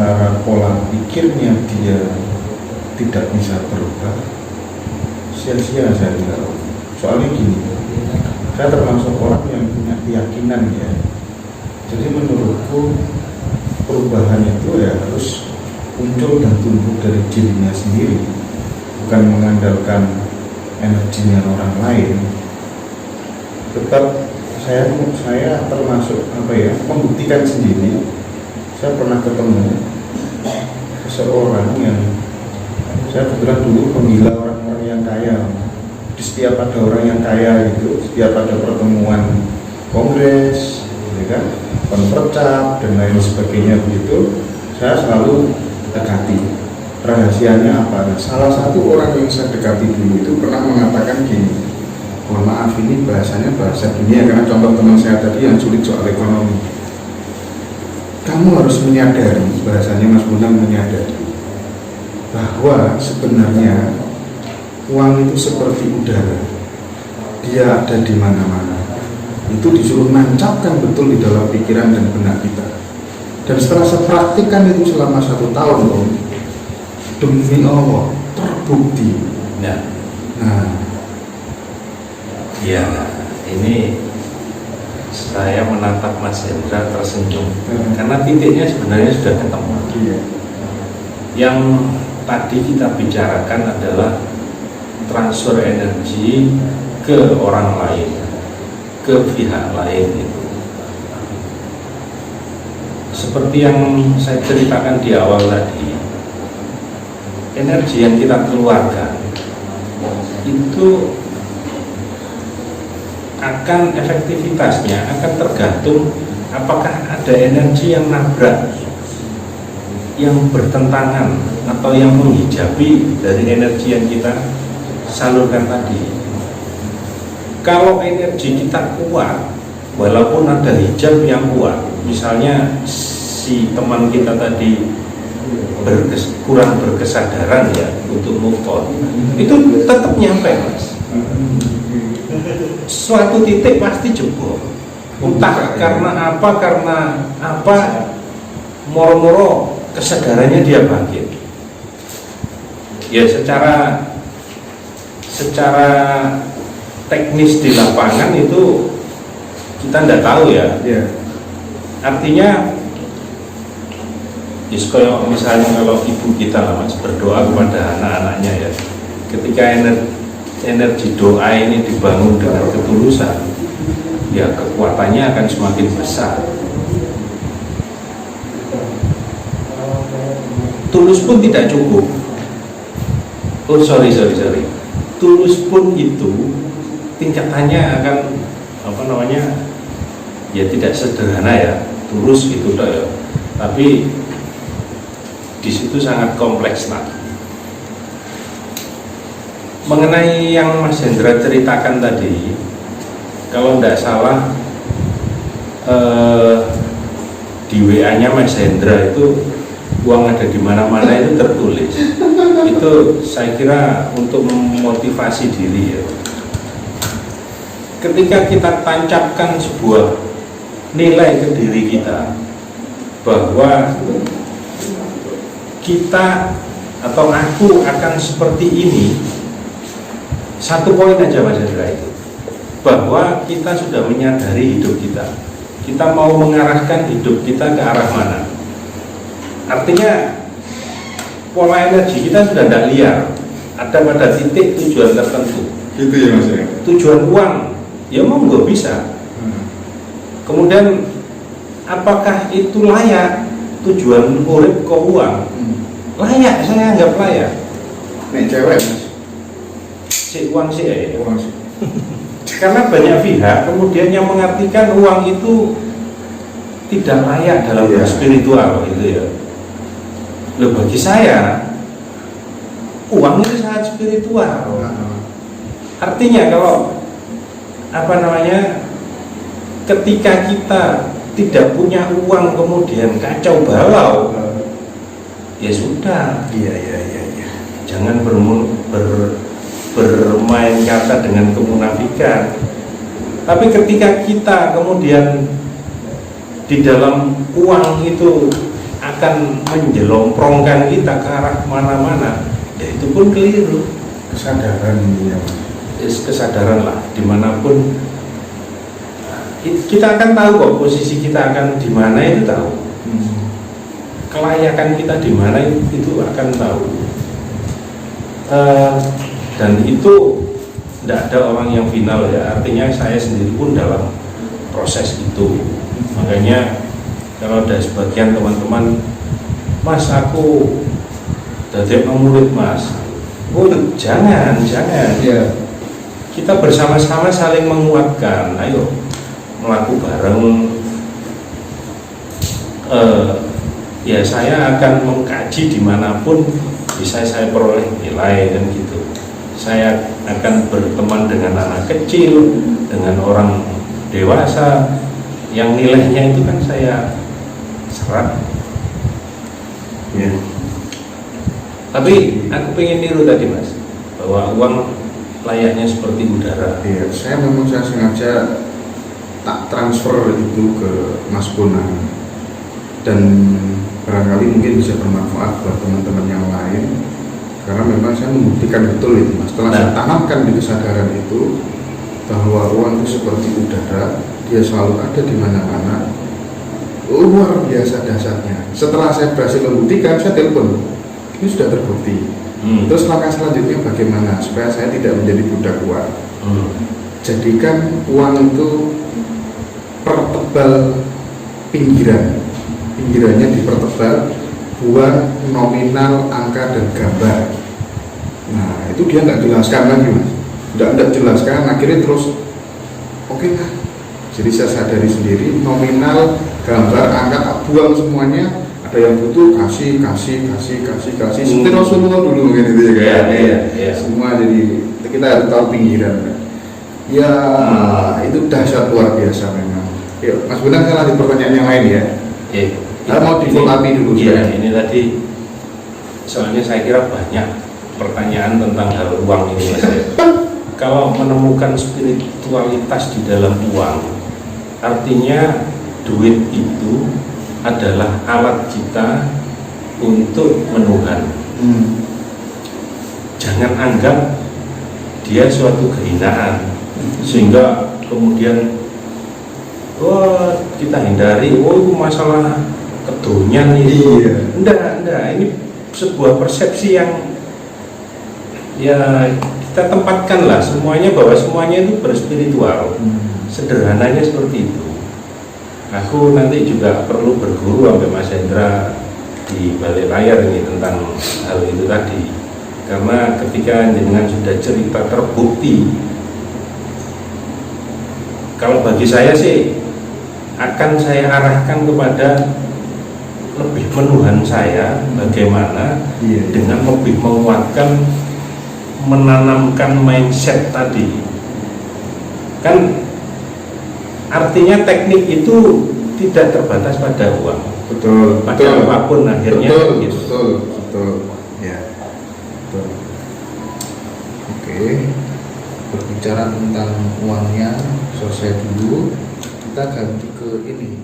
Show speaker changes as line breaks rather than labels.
sementara pola pikirnya dia tidak bisa berubah, sia-sia saya kira. Soalnya gini, saya termasuk orang yang punya keyakinan ya. Jadi menurutku perubahan itu ya harus muncul dan tumbuh dari dirinya sendiri, bukan mengandalkan energinya orang lain. Tetap saya termasuk membuktikan sendiri. Saya pernah ketemu seseorang yang saya kebetulan dulu menggila orang-orang yang kaya. Di setiap ada orang yang kaya itu, setiap ada pertemuan kongres, ya kan, konpercap dan lain sebagainya begitu, saya selalu dekati. Rahasianya apa? Nah, salah satu orang yang saya dekati dulu itu pernah mengatakan gini, mohon maaf ini bahasanya bahasa dunia karena contoh teman saya tadi yang sulit soal ekonomi. Kamu harus menyadari, bahasanya Mas Bonang menyadari bahwa sebenarnya uang itu seperti udara, dia ada di mana-mana. Itu disuruh nancapkan betul di dalam pikiran dan benak kita. Dan setelah saya praktikkan itu selama 1 tahun, demi Allah terbukti. Nah,
ya, ini saya menatap Mas Hendra tersenyum karena titiknya sebenarnya sudah ketemu. Yang tadi kita bicarakan adalah transfer energi ke orang lain, ke pihak lain itu. Seperti yang saya ceritakan di awal tadi, energi yang kita keluarkan itu akan efektivitasnya akan tergantung apakah ada energi yang nabrak, yang bertentangan atau yang menghijabi dari energi yang kita salurkan tadi. Kalau energi kita kuat, walaupun ada hijab yang kuat, misalnya si teman kita tadi kurang berkesadaran ya untuk move on, itu tetap nyampe Mas. Suatu titik pasti jebol, entah karena apa, moro-moro kesadarannya dia bangkit. Ya secara teknis di lapangan itu kita tidak tahu ya. Artinya misalnya kalau ibu kita lah Mas berdoa kepada anak-anaknya ya, ketika energi doa ini dibangun dengan ketulusan, ya kekuatannya akan semakin besar. Tulus pun tidak cukup. Sorry. Tulus pun itu tingkatannya akan ya tidak sederhana ya. Tulus gitu toh ya. Tapi di situ sangat kompleks lah. Mengenai yang Mas Hendra ceritakan tadi, kalau tidak salah di WA-nya Mas Hendra itu uang ada di mana-mana itu tertulis. Itu saya kira untuk memotivasi diri ya. Ketika kita tancapkan sebuah nilai ke diri kita bahwa kita atau aku akan seperti ini, satu poin aja Mas Hendra itu, bahwa kita sudah menyadari hidup kita mau mengarahkan hidup kita ke arah mana. Artinya pola energi kita sudah tidak liar, ada pada titik tujuan tertentu.
Gitu ya Mas ya.
Tujuan uang, ya mau nggak bisa. Kemudian apakah itu layak tujuan urip ke uang? Layak, saya anggap layak.
Nek cewek Mas.
Si uang sih ya.
Uang sih.
Karena banyak pihak kemudian yang mengartikan uang itu tidak layak dalam spiritual gitu ya. Loh, bagi saya uang itu sangat spiritual. Artinya kalau ketika kita tidak punya uang kemudian kacau balau, ya sudah. Iya. Jangan bermain kata dengan kemunafikan. Tapi ketika kita kemudian di dalam uang itu akan menjelomprongkan kita ke arah mana-mana, ya itu pun keliru.
Kesadaran ini ya Mas.
Kesadaran lah, dimanapun kita akan tahu kok posisi kita akan di mana itu tahu. Kelayakan kita di mana itu akan tahu. Dan itu tidak ada orang yang final ya, artinya saya sendiri pun dalam proses itu. Makanya kalau ada sebagian teman-teman, Mas aku dari murid Mas, oh jangan
Iya.
kita bersama-sama saling menguatkan, ayo melakukan bareng. Ya saya akan mengkaji dimanapun bisa saya peroleh nilai dan gitu. Saya akan berteman dengan anak kecil, dengan orang dewasa yang nilainya itu kan saya serap. Ya. Tapi aku pengen niru tadi Mas, bahwa uang layaknya seperti udara.
Iya, saya sengaja tak transfer itu ke Mas Bonang, dan barangkali mungkin bisa bermanfaat buat teman-teman yang lain, karena memang saya membuktikan betul itu Mas. Setelah saya tanamkan di kesadaran itu bahwa uang itu seperti udara, dia selalu ada di mana-mana, luar biasa dahsyatnya. Setelah saya berhasil membuktikan, saya telepon, ini sudah terbukti. Terus langkah selanjutnya bagaimana supaya saya tidak menjadi budak uang? Jadikan uang itu pertebal pinggirannya dipertebal, buat nominal, angka dan gambar. Nah itu dia nggak jelaskan lagi Mas, nggak jelaskan, akhirnya terus oke lah. Jadi saya sadari sendiri, nominal, gambar, angka, buang semuanya. Ada yang butuh kasih seperti Rasulullah dulu gitu ya kan.
Iya.
Semua jadi kita harus tahu pinggiran. Ya itu dahsyat luar biasa memang. Yuk, Mas Bonang, saya lanjut pertanyaan yang lain ya. Kita mau di full api dulu.
Iya, ini tadi soalnya saya kira banyak pertanyaan tentang hal uang ini Mas. Kalau menemukan spiritualitas di dalam uang, artinya duit itu adalah alat kita untuk menuhan. Jangan anggap dia suatu kehinaan sehingga kemudian kita hindari, itu masalah kedunian itu.
Iya.
Enggak, ini sebuah persepsi yang ya kita tempatkan lah semuanya, bahwa semuanya itu berspiritual. Sederhananya seperti itu. Aku nanti juga perlu berguru sampai Mas Hendra di balik layar ini tentang hal itu tadi, karena ketika jenengan sudah cerita terbukti, kalau bagi saya sih akan saya arahkan kepada lebih menuhan saya, bagaimana dengan lebih menguatkan, menanamkan mindset tadi. Kan artinya teknik itu tidak terbatas pada uang.
Betul.
Pada apapun akhirnya.
Betul. Ya. Betul. Oke. Berbicara tentang uangnya selesai dulu. Kita ganti ke ini.